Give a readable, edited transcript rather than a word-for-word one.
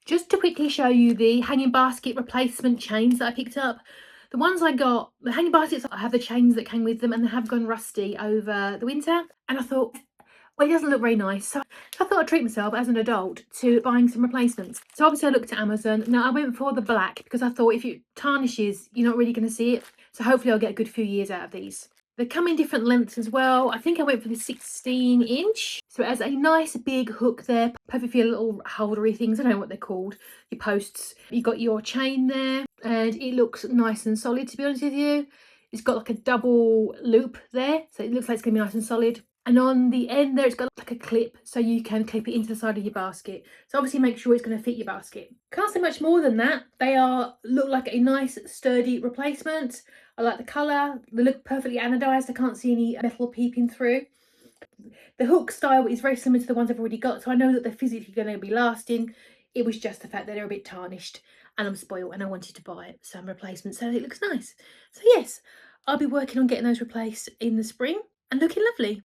Just to quickly show you the hanging basket replacement chains that I picked up. The ones I got, the hanging baskets, I have the chains that came with them and they have gone rusty over the winter. And I thought, well, it doesn't look very nice. So I thought I'd treat myself as an adult to buying some replacements. So obviously I looked at Amazon. Now I went for the black because I thought if it tarnishes, you're not really going to see it. So hopefully I'll get a good few years out of these. They come in different lengths as well. I think I went for the 16-inch. So it has a nice big hook there, perfect for your little holdery things. I don't know what they're called, your posts. You've got your chain there and it looks nice and solid, to be honest with you. It's got like a double loop there, so it looks like it's gonna be nice and solid. And on the end there, it's got like a clip, so you can clip it into the side of your basket. So obviously make sure it's gonna fit your basket. Can't say much more than that. They look like a nice sturdy replacement. I like the colour. They look perfectly anodised. I can't see any metal peeping through. The hook style is very similar to the ones I've already got, so I know that they're physically going to be lasting. It was just the fact that they're a bit tarnished and I'm spoiled and I wanted to buy some replacements so it looks nice. So yes, I'll be working on getting those replaced in the spring and looking lovely.